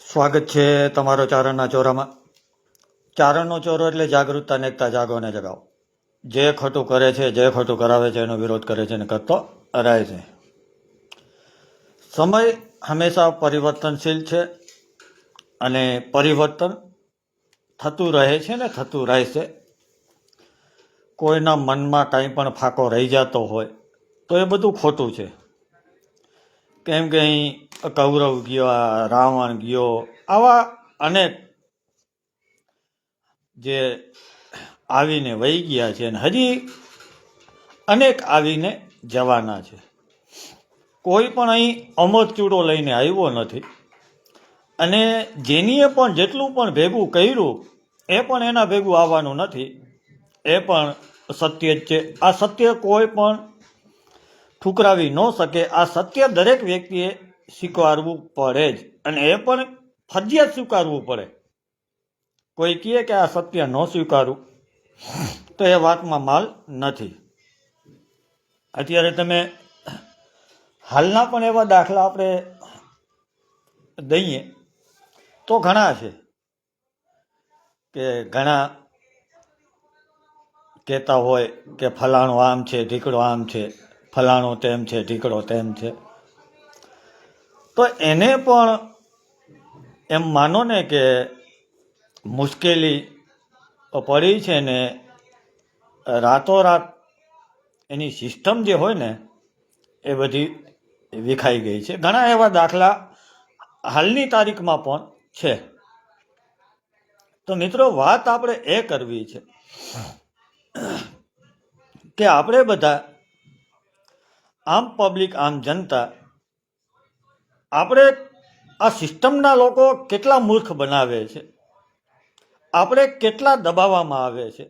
સ્વાગત છે તમારો ચારણના ચોરામાં. ચારણનો ચોરો એટલે જાગૃતતા, એકતા, જાગો અને જગાવો. જે ખોટું કરે છે, જે ખોટું કરાવે છે એનો વિરોધ કરે છે અને કરતો રહે છે. સમય હંમેશા પરિવર્તનશીલ છે અને પરિવર્તન થતું રહે છે ને થતું રહેશે. કોઈના મનમાં કંઈ પણ ફાંકો રહી જતો હોય તો એ બધું ખોટું છે. કેમ કે અહીં કૌરવ ગયા, રાવણ ગયો, આવા અનેક જે આવીને વહી ગયા છે અને હજી અનેક આવીને જવાના છે. કોઈ પણ અહીં અમર ચૂડો લઈને આવ્યો નથી અને જેનીએ પણ જેટલું પણ ભેગું કર્યું એ પણ એના ભેગું આવવાનું નથી. એ પણ સત્ય જ છે. આ સત્ય કોઈ પણ ઠુકરાવી ન શકે. આ સત્ય દરેક વ્યક્તિએ સ્વીકારવું પડે જ, અને એ પણ ફરજિયાત સ્વીકારવું પડે. કોઈ કહે કે આ સત્ય ન સ્વીકારવું તો એ વાતમાં માલ નથી. અત્યારે તમે હાલના પણ એવા દાખલા આપણે દઈએ તો ઘણા છે કે ઘણા કહેતા હોય કે ફલાણું આમ છે, ઢીકડો આમ છે, ફલાણું તેમ છે, ઢીકડો તેમ છે. તો એને પણ એમ માનો ને કે મુશ્કેલી પડી છે ને રાતોરાત એની સિસ્ટમ જે હોય ને એ બધી વિખાઈ ગઈ છે. ઘણા એવા દાખલા હાલની તારીખમાં પણ છે. તો મિત્રો, વાત આપણે એ કરવી છે કે આપણે બધા આમ પબ્લિક, આમ જનતા, આપણે આ સિસ્ટમના લોકો કેટલા મૂર્ખ બનાવે છે, આપણે કેટલા દબાવવામાં આવે છે,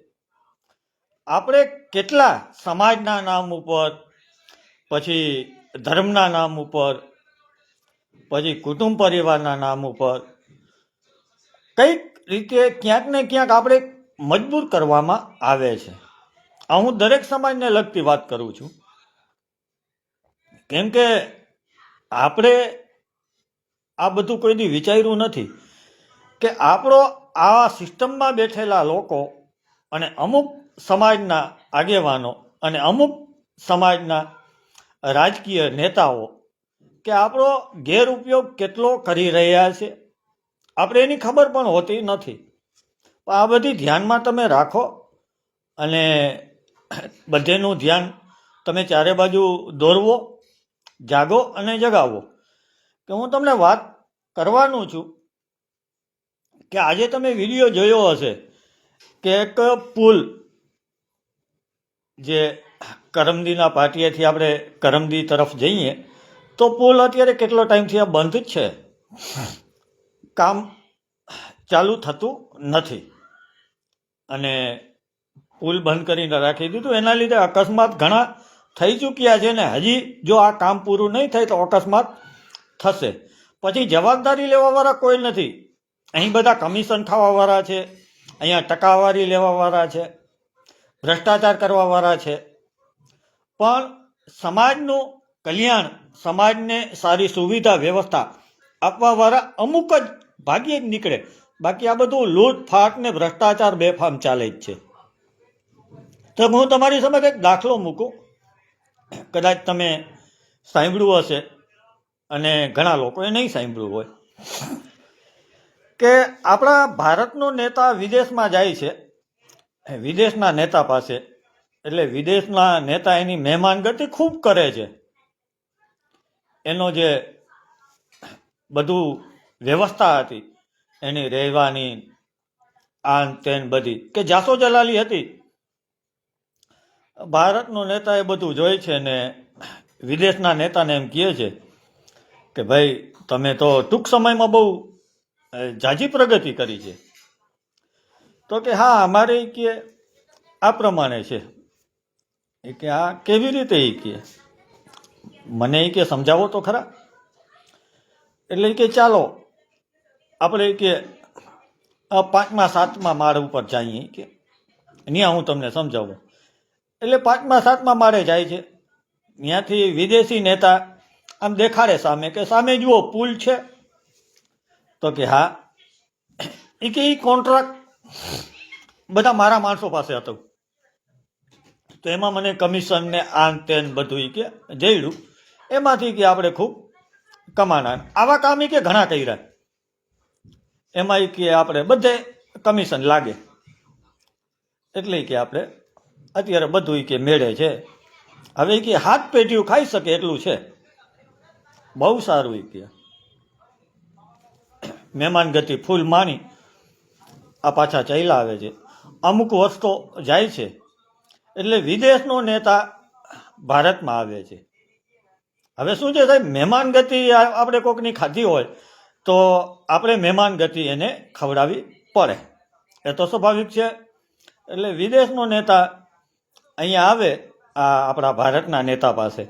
આપણે કેટલા સમાજના નામ ઉપર, પછી ધર્મના નામ ઉપર, પછી કુટુંબ પરિવારના નામ ઉપર કઈક રીતે ક્યાંક ને ક્યાંક આપણે મજબૂર કરવામાં આવે છે. આ હું દરેક સમાજને લગતી વાત કરું છું. કેમ કે આપણે આ બધું કોઈ દી વિચાર્યું નથી કે આપણો આ સિસ્ટમમાં બેઠેલા લોકો અને અમુક સમાજના આગેવાનો અને અમુક સમાજના રાજકીય નેતાઓ કે આપણો ગેરઉપયોગ કેટલો કરી રહ્યા છે આપણે એની ખબર પણ હોતી નથી. આ બધી ધ્યાનમાં તમે રાખો અને બધેનું ધ્યાન તમે ચારે બાજુ દોરવો, જાગો અને જગાવો. કે હું તમને વાત કરવાનું છું કે આજે તમે વિડીયો જોયો હશે કે એક પુલ જે કરમદીના પાટિયાથી આપણે કરમદી તરફ જઈએ તો પુલ અત્યારે કેટલો ટાઈમથી આ બંધ જ છે, કામ ચાલુ થતું નથી અને પુલ બંધ કરીને રાખી દીધું. એના લીધે અકસ્માત ઘણા થઈ ચૂક્યા છે ને હજી જો આ કામ પૂરું નહીં થાય તો અકસ્માત થશે. પછી જવાબદારી લેવાવાળા કોઈ નથી. અહીં બધા કમિશન ખાવાવાળા છે, અહીંયા ટકાવારી લેવાવાળા છે, ભ્રષ્ટાચાર કરવાવાળા છે. પણ સમાજનું કલ્યાણ, સમાજને સારી સુવિધા વ્યવસ્થા આપવાવાળા અમુક જ ભાગ્યે જ નીકળે. બાકી આ બધું લૂંટફાટ ને ભ્રષ્ટાચાર બેફામ ચાલે જ છે. તો હું તમારી સમક્ષ એક દાખલો મૂકું, કદાચ તમે સાંભળ્યું હશે અને ઘણા લોકોએ નહીં સાંભળ્યું હોય. કે આપણા ભારતનો નેતા વિદેશમાં જાય છે, વિદેશના નેતા પાસે, એટલે વિદેશના નેતા એની મહેમાનગતિ ખૂબ કરે છે. એનો જે બધું વ્યવસ્થા હતી એની રહેવાની, આન તેન બધી કે જાસો જલાલી હતી. ભારતનો નેતા એ બધું જોઈ છે ને વિદેશના નેતાને એમ કહે છે કે ભાઈ તમે તો ટૂંક સમયમાં બહુ ઝાઝી પ્રગતિ કરી છે. તો કે હા, અમારે કે આ પ્રમાણે છે. એ કે આ કેવી રીતે? એ કે મને એ કે સમજાવો તો ખરા. એટલે કે ચાલો આપણે કે 5મા 7મા માળ ઉપર જઈએ કે ત્યાં હું તમને સમજાવું. એટલે 5મા 7મા માળે જાય છે. ત્યાંથી વિદેશી નેતા આમ દેખાડે સામે કે સામે જુઓ પુલ છે, તો કે હા, એ કે એ કોન્ટ્રાક્ટ બધા મારા માણસો પાસે હતો, તો એમાં મને કમિશન ને આન તેન બધું કે જઈડું, એમાંથી કે આપણે ખૂબ કમાના. આવા કામ કે ઘણા કર્યા, એમાં કે આપણે બધે કમિશન લાગે, એટલે કે આપણે અત્યારે બધું કે મેળે છે. હવે કે હાથ પેટીયું ખાઈ શકે એટલું છે, બહુ સારું. કે મહેમાન ગતિ ફૂલ માની આ પાછા ચાલ્યા આવે છે. અમુક વર્ષો જાય છે એટલે વિદેશનો નેતા ભારતમાં આવે છે. હવે શું છે સાહેબ, મહેમાન ગતિ આપણે કોકની ખાધી હોય તો આપણે મહેમાન ગતિ એને ખવડાવવી પડે, એ તો સ્વાભાવિક છે. એટલે વિદેશનો નેતા અહીંયા આવે, આ આપણા ભારતના નેતા પાસે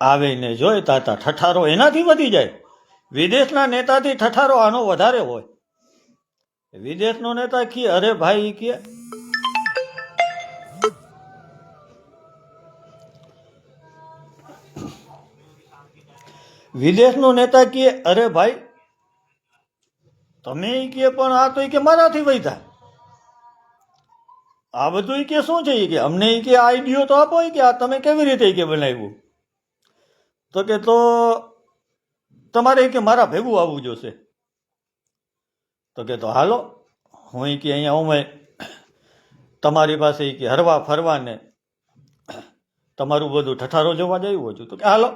આવીને જોઈતા હતા, ઠઠારો એનાથી વધી જાય. વિદેશના નેતાથી ઠઠારો આનો વધારે હોય. વિદેશનો નેતા કે અરે ભાઈ કે વિદેશનો નેતા કે અરે ભાઈ તમે કે પણ આ તો કે મારાથી વૈધા, આ બધું કે શું છે કે અમને કે આઈડિયો તો આપો કે આ તમે કેવી રીતે કે બનાવ્યું. તો કે તો તમારે કે મારા ભેગું આવવું જોશે. તો કે તો હાલો, હું કે અહીંયા ઉમે તમારી પાસે કે હરવા ફરવાને તમારું બધું ઠઠારો જોવા જવું છું. તો કે હાલો.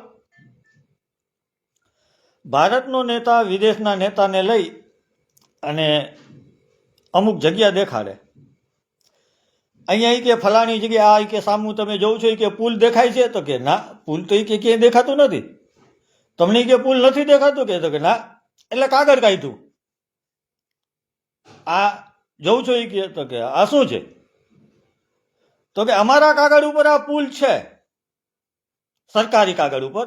ભારતનો નેતા વિદેશના નેતાને લઈ અને અમુક જગ્યા દેખાડે. અહીંયા કે ફલાણી જગ્યા આ કે સામું તમે જોઉં છો કે પુલ દેખાય છે. તો કે ના, પુલ તો કે ક્યાંય દેખાતું નથી. તમને કે પુલ નથી દેખાતું કે? તો કે ના, એટલે કાગળ કાઢ્યું. આ જોઉં છો કે? તો કે આ શું છે? તો કે અમારા કાગળ ઉપર આ પુલ છે, સરકારી કાગળ ઉપર,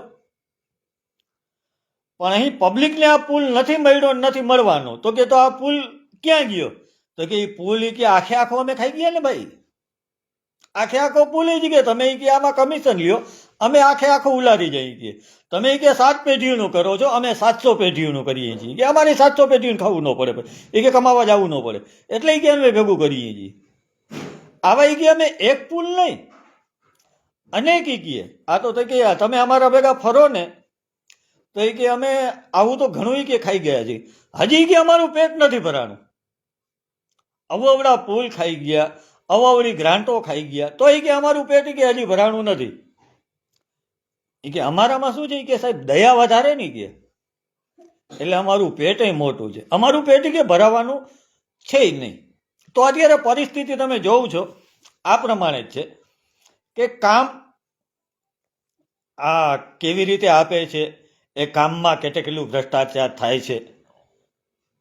પણ અહીં પબ્લિકને આ પુલ નથી મળ્યો, નથી મળવાનો. તો કે તો આ પુલ ક્યાં ગયો? તો કે એ પુલ કે આખે આખો અમે ખાઈ ગયા ને ભાઈ, આખે આખો પુલ જ કે તમે કે આમાં કમિશન લ્યો, અમે આખે આખો ઉલારી જઈએ કે તમે કે 7 પેઢીઓનું કરો છો, અમે 700 પેઢીઓનું કરીએ છીએ કે અમારી 700 પેઢીઓને ખાવું ન પડે, એ કે કમાવા જવું ન પડે, એટલે કે અમે ભેગું કરીએ છીએ. આવા કે અમે એક પુલ નહીં અનેક કીએ. આ તો કે તમે અમારા ભેગા ફરો ને તો એ કે અમે આવું તો ઘણું કે ખાઈ ગયા છીએ, હજી કે અમારું પેટ નથી ભરાણું. અવવડા પુલ ખાઈ ગયા, અવવડી ગ્રાન્ટો ખાઈ ગયા, તો એ કે અમારું પેટ કે હજી ભરાણું નથી. એ કે અમારામાં શું છે કે સાહેબ દયા વધારે નહીં કે, એટલે અમારું પેટ મોટું છે, અમારું પેટ કે ભરાવાનું છે જ નહીં. તો અત્યારે પરિસ્થિતિ તમે જોવો છો આ પ્રમાણે જ છે કે કામ આ કેવી રીતે આપે છે, એ કામમાં કેટલું ભ્રષ્ટાચાર થાય છે.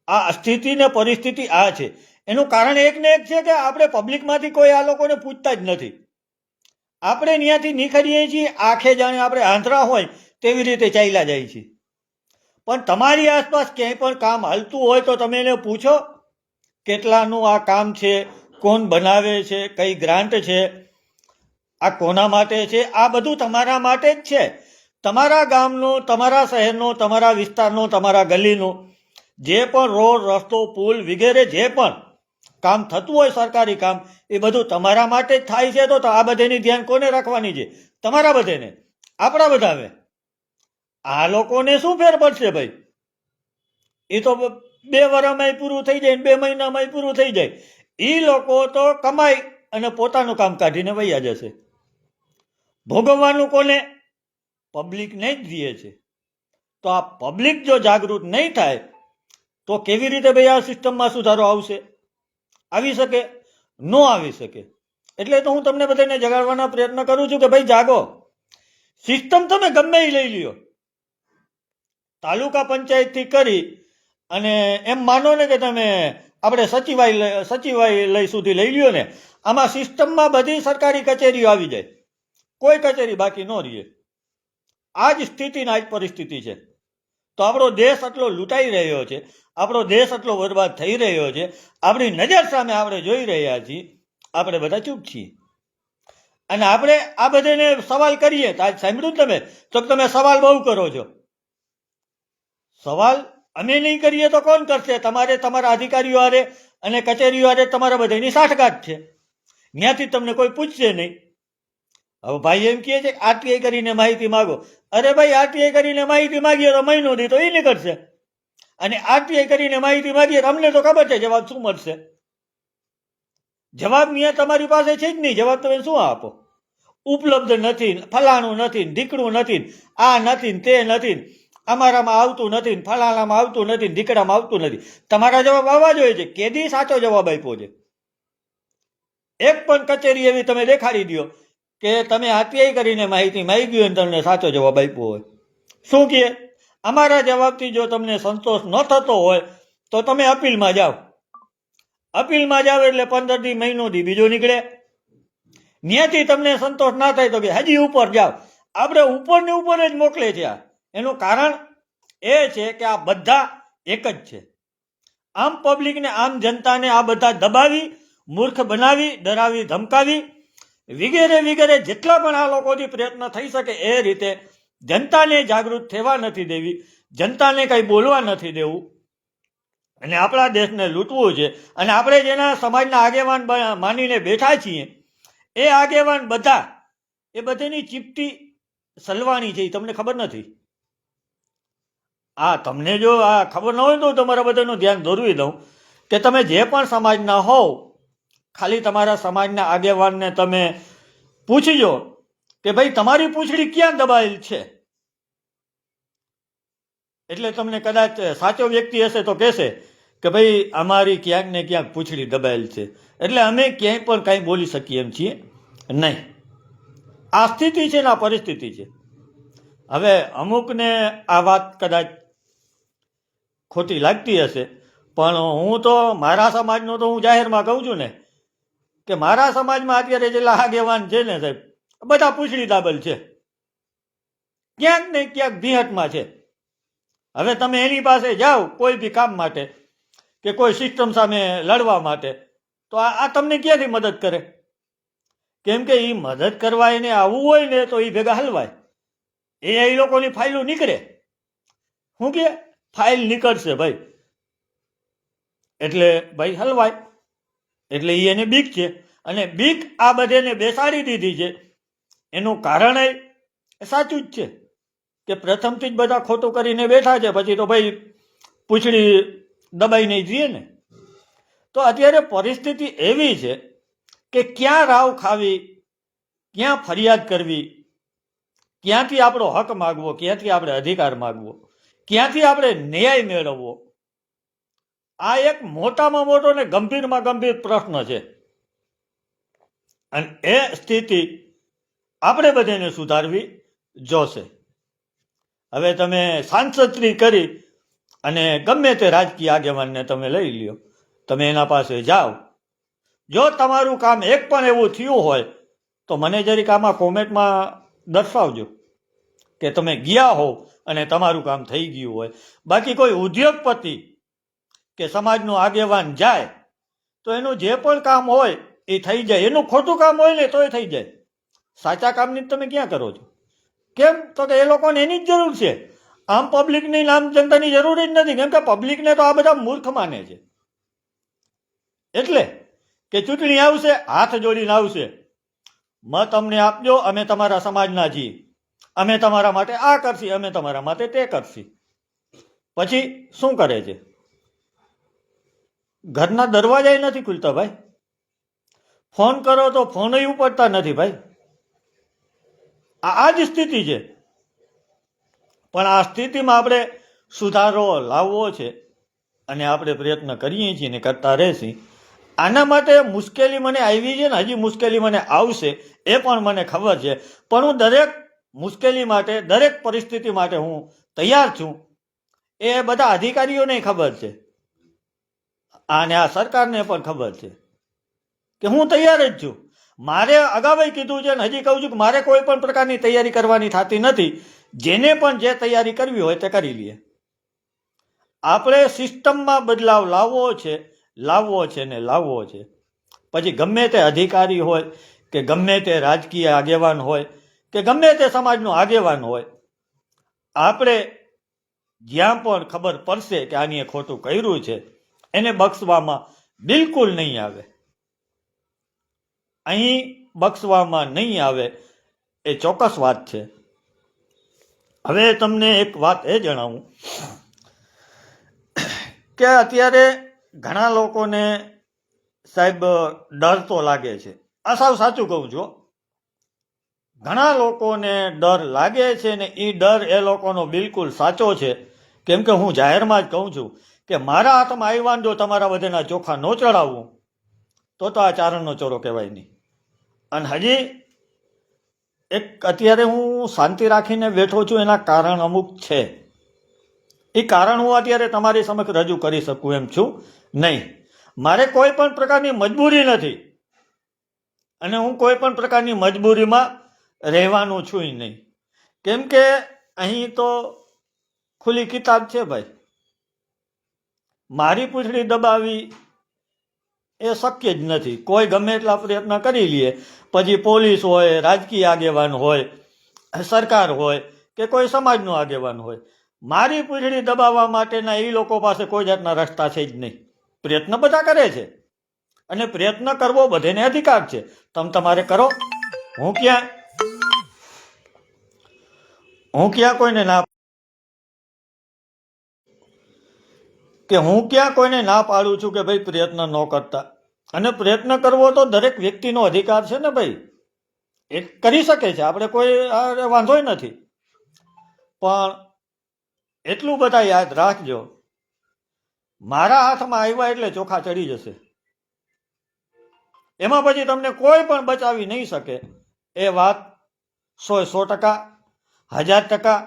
આ સ્થિતિ ને પરિસ્થિતિ આ છે. એનું કારણ એક ને એક છે કે આપણે પબ્લિકમાંથી કોઈ આ લોકોને પૂછતા જ નથી. આપણે ત્યાંથી નીકળીએ છીએ આખે જાણે આપણે આંધળા હોય તેવી રીતે ચાલ્યા જાય છે. પણ તમારી આસપાસ ક્યાંય પણ કામ હાલતું હોય તો તમે એને પૂછો કેટલાનું આ કામ છે, કોણ બનાવે છે, કઈ ગ્રાન્ટ છે, આ કોના માટે છે. આ બધું તમારા માટે જ છે. તમારા ગામનું, તમારા શહેરનું, તમારા વિસ્તારનું, તમારા ગલીનું જે પણ રોડ, રસ્તો, પુલ વગેરે જે પણ કામ થતું હોય સરકારી કામ, એ બધું તમારા માટે જ થાય છે. તો આ બધાની ધ્યાન કોને રાખવાની છે? તમારા બધાને, આપણા બધાને. આ લોકોને શું ફેર પડશે ભાઈ? એ તો 2 વર્ષમાં પૂરું થઈ જાય, 2 મહિનામાં પૂરું થઈ જાય. એ લોકો તો કમાઈ અને પોતાનું કામ કાઢીને વૈયા જશે. ભોગવવાનું કોને? પબ્લિકને જ દે છે. તો આ પબ્લિક જો જાગૃત નહીં થાય તો કેવી રીતે ભાઈ આ સિસ્ટમમાં સુધારો આવશે? આવી શકે? ન આવી શકે. એટલે તો હું તમને બધાને જગાડવાના પ્રયત્ન કરું છું કે ભાઈ જાગો. સિસ્ટમ તમે ગમે એ લઈ લ્યો, તાલુકા પંચાયતથી કરી અને એમ માનો ને કે તમે આપણે સચિવાલય સુધી લઈ લ્યો ને, આમાં સિસ્ટમમાં બધી સરકારી કચેરીઓ આવી જાય, કોઈ કચેરી બાકી ન રહે. આ જ સ્થિતિ ને આ જ પરિસ્થિતિ છે. તો આપણો દેશ આટલો લૂંટાઈ રહ્યો છે, આપણો દેશ આટલો બરબાદ થઈ રહ્યો છે, આપણી નજર સામે આપણે જોઈ રહ્યા છીએ, આપણે બધા ચૂપ છીએ. અને આપણે આ બધાને સવાલ કરીએ તો આજ સાંભળ્યું તમે તો તમે સવાલ બહુ કરો છો. સવાલ અમે નહીં કરીએ તો કોણ કરશે? તમારે તમારા અધિકારીઓ હારે અને કચેરીઓ હારે તમારા બધાની સાઠગાંઠ છે, ત્યાંથી તમને કોઈ પૂછશે નહીં. હવે ભાઈ એમ કહે છે કે આરટીઆઈ કરીને માહિતી માગો. અરે ભાઈ, આરટીઆઈ કરીને માહિતી માગીએ તો મહિનો દી તો એ નીકળશે, અને આરટીઆઈ કરીને માહિતી માગીએ તો અમને તો ખબર છે જવાબ શું મળશે. જવાબ ત્યાં તમારી પાસે છે જ નહીં. જવાબ તમે શું આપો? ઉપલબ્ધ નથી, ફલાણું નથી, ઢીકણું નથી, આ નથી, તે નથી, અમારામાં આવતું નથી, ફલાણામાં આવતું નથી, ઢીકડામાં આવતું નથી. તમારા જવાબ આવવા જોઈએ છે. કેદી સાચો જવાબ આપ્યો છે? એક પણ કચેરી એવી તમે દેખાડી દો કે તમે આરટીઆઈ કરીને માહિતી માંગી હોય અને તમને સાચો જવાબ આપ્યો હોય. શું કહે? અમારા જવાબથી જો તમને સંતોષ ન થતો હોય તો તમે અપીલમાં જાઓ. અપીલમાં જાઓ એટલે 15 દી, મહિનો દી બીજો નીકળે. ત્યાંથી તમને સંતોષ ના થાય તો કે હજી ઉપર જાઓ. આપણે ઉપરની ઉપર જ મોકલે છે. એનું કારણ એ છે કે આ બધા એક જ છે. આમ પબ્લિકને, આમ જનતાને આ બધા દબાવી, મૂર્ખ બનાવી, ડરાવી, ધમકાવી વગેરે વગેરે જેટલા પણ આ લોકોથી પ્રયત્ન થઈ શકે એ રીતે જનતાને જાગૃત થવા નથી દેવી, જનતાને કંઈ બોલવા નથી દેવું, અને આપણા દેશને લૂંટવું છે. અને આપણે જેના સમાજના આગેવાન માનીને બેઠા છીએ એ આગેવાન બધા, એ બધાની ચીપટી સલવાની છે. તમને ખબર નથી? તમને જો આ ખબર ન હોય તો તમારા બધાનું ધ્યાન દોરવી દઉં કે તમે જે પણ સમાજના હોવ, ખાલી તમારા સમાજના આગેવાનને તમે પૂછજો કે ભાઈ તમારી પૂંછડી ક્યાં દબાયેલ છે. એટલે તમને કદાચ સાચો વ્યક્તિ હશે તો કહેશે કે ભાઈ અમારી ક્યાંક ને ક્યાંક પૂંછડી દબાયેલ છે, એટલે અમે ક્યાંય પણ કાંઈ બોલી શકીએ એમ છીએ નહીં. આ સ્થિતિ છે ને આ પરિસ્થિતિ છે. હવે અમુકને આ વાત કદાચ ખોટી લાગતી હશે, પણ હું તો મારા સમાજનું તો હું જાહેરમાં કહું છું ને કે મારા સમાજમાં અત્યારે જેટલા આગેવાન છે ને સાહેબ, બધા પૂંછડી દાબેલ છે, ક્યાંક ને ક્યાંક ભીહટમાં છે. હવે તમે એની પાસે જાઓ કોઈ બી કામ માટે કે કોઈ સિસ્ટમ સામે લડવા માટે, તો આ તમને ક્યાંથી મદદ કરે? કેમ કે એ મદદ કરવા એને આવવું હોય ને તો એ ભેગા હલવાય. એ લોકોની ફાઇલો નીકળે. શું કે ફાઇલ નીકળશે ભાઈ, એટલે ભાઈ હલવાય. એટલે એ એને બીક છે, અને બીક આ બધાને બેસાડી દીધી છે. એનું કારણ એ સાચું જ છે કે પ્રથમથી જ બધા ખોટું કરીને બેઠા છે, પછી તો ભાઈ પૂંછડી દબાઈ નહીં જઈએ ને. તો અત્યારે પરિસ્થિતિ એવી છે કે ક્યાં રાવ ખાવી, ક્યાં ફરિયાદ કરવી, ક્યાંથી આપણો હક માગવો, ક્યાંથી આપણે અધિકાર માગવો, ક્યાંથી આપણે ન્યાય મેળવવો, આ એક મોટામાં મોટો ને ગંભીરમાં ગંભીર પ્રશ્ન છે. અને એ સ્થિતિ આપણે બધાને સુધારવી જોશે. હવે તમે સાંસદશ્રી કરી અને ગમે તે રાજકીય આગેવાનને તમે લઈ લ્યો, તમે એના પાસે જાઓ. જો તમારું કામ એક પણ એવું થયું હોય તો મને જરીક આમાં કોમેન્ટમાં દર્શાવજો કે તમે ગયા હો અને તમારું કામ થઈ ગયું હોય. બાકી કોઈ ઉદ્યોગપતિ કે સમાજનો આગેવાન જાય તો એનું જે પણ કામ હોય એ થઈ જાય. એનું ખોટું કામ હોય ને તોય થઈ જાય. સાચા કામની તમે ક્યાં કરો છો? કેમ? તો કે એ લોકોને એની જ જરૂર છે. આમ પબ્લિકની, આમ જનતાની જરૂર જ નથી. કેમ કે પબ્લિકને તો આ બધા મૂર્ખ માને છે. એટલે કે ચૂંટણી આવશે, હાથ જોડીને આવશે, મત અમને આપજો, અમે તમારા સમાજના છીએ, અમે તમારા માટે આ કરશી, અમે તમારા માટે તે કરશી. પછી શું કરે છે? ઘરના દરવાજા નથી ખુલતા ભાઈ. ફોન કરો તો ફોન ઉપડતા નથી ભાઈ. આ જ સ્થિતિ છે. પણ આ સ્થિતિમાં આપણે સુધારો લાવવો છે અને આપણે પ્રયત્ન કરીએ છીએ ને કરતા રહેશી. આના માટે મુશ્કેલી મને આવી છે ને હજી મુશ્કેલી મને આવશે એ પણ મને ખબર છે. પણ હું દરેક મુશ્કેલી માટે, દરેક પરિસ્થિતિ માટે હું તૈયાર છું. એ બધા અધિકારીઓને ખબર છે અને આ સરકારને પણ ખબર છે કે હું તૈયાર જ છું. મારે અગાઉ કીધું છે ને હજી કહું છું કે મારે કોઈ પણ પ્રકારની તૈયારી કરવાની થતી નથી. જેને પણ જે તૈયારી કરવી હોય તે કરી લઈએ. આપણે સિસ્ટમમાં બદલાવ લાવવો છે, લાવવો છે ને લાવવો છે. પછી ગમે તે અધિકારી હોય કે ગમે તે રાજકીય આગેવાન હોય કે ગમે તે સમાજનો આગેવાન હોય, આપણે જ્યાં પણ ખબર પડશે કે આની ખોટું કર્યું છે એને બક્ષવામાં બિલકુલ નહીં આવે. અહીં બક્ષવામાં નહીં આવે એ ચોક્કસ વાત છે. હવે તમને એક વાત એ જણાવું કે અત્યારે ઘણા લોકોને સાહેબ ડર તો લાગે છે. આ સાવ સાચું કહું છું. ઘણા લોકોને ડર લાગે છે ને એ ડર એ લોકોનો બિલકુલ સાચો છે. કેમ કે હું જાહેરમાં જ કહું છું કે મારા હાથમાં આવ્યા જો તમારા બધાના ચોખા ન ચડાવવું તો આ ચારણનો ચોરો કહેવાય નહીં. અને હજી એક અત્યારે હું શાંતિ રાખીને બેઠો છું એના કારણ અમુક છે. એ કારણ હું અત્યારે તમારી સમક્ષ રજૂ કરી શકું એમ છું નહીં. મારે કોઈ પણ પ્રકારની મજબૂરી નથી અને હું કોઈ પણ પ્રકારની મજબૂરીમાં રહેવાનું છું નહીં. કેમ કે અહીં તો ખુલ્લી કિતાબ છે ભાઈ. મારી પૂંછડી દબાવી એ શક્ય જ નથી. કોઈ ગમે એટલા પ્રયત્ન કરી લે, પછી પોલીસ હોય, રાજકીય આગેવાન હોય, સરકાર હોય કે કોઈ સમાજનો આગેવાન હોય, મારી પૂંછડી દબાવવા માટેના એ લોકો પાસે કોઈ જાતના રસ્તા છે જ નહીં. પ્રયત્ન બધા કરે છે અને પ્રયત્ન કરવો બધાને અધિકાર છે. તમારે કરો. હું ક્યાં કોઈને ના કોઈને ના પાડું છું કે ભાઈ પ્રયત્ન ન કરતા. અને પ્રયત્ન કરવો તો દરેક વ્યક્તિનો અધિકાર છે ને ભાઈ. એ કરી શકે છે, આપણે કોઈ વાંધો નથી. પણ એટલું બધા યાદ રાખજો, મારા હાથમાં આવ્યા એટલે ચોખા ચડી જશે. એમાં પછી તમને કોઈ પણ બચાવી નહીં શકે. એ વાત 100% 1000%,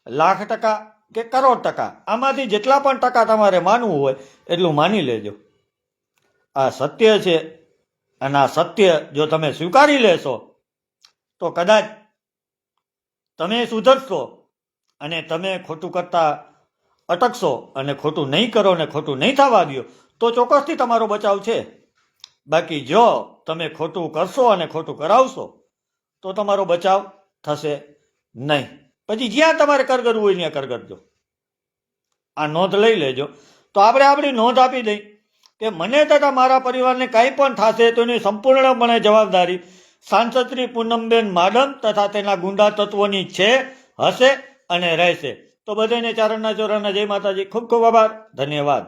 લાખ ટકા કે કરોડ ટકા, આમાંથી જેટલા પણ ટકા તમારે માનવું હોય એટલું માની લેજો. આ સત્ય છે અને આ સત્ય જો તમે સ્વીકારી લેશો તો કદાચ તમે સુધરશો અને તમે ખોટું કરતા અટકશો અને ખોટું નહીં કરો ને ખોટું નહીં થવા દો તો ચોક્કસથી તમારો બચાવ છે. બાકી જો તમે ખોટું કરશો અને ખોટું કરાવશો તો તમારો બચાવ થશે નહીં. પછી જ્યાં તમારે કરગરવું હોય ત્યાં કરગરજો. આ નોંધ લઈ લેજો. તો આપણે આપણી નોંધ આપી દઈ કે મને તથા મારા પરિવારને કાંઈ પણ થશે તો એની સંપૂર્ણપણે જવાબદારી સાંસદ શ્રી પૂનમબેન માડમ તથા તેના ગુંડા તત્વોની છે, હશે અને રહેશે. તો બધાને ચારણના ચોરાના જય માતાજી. ખૂબ ખૂબ આભાર. ધન્યવાદ.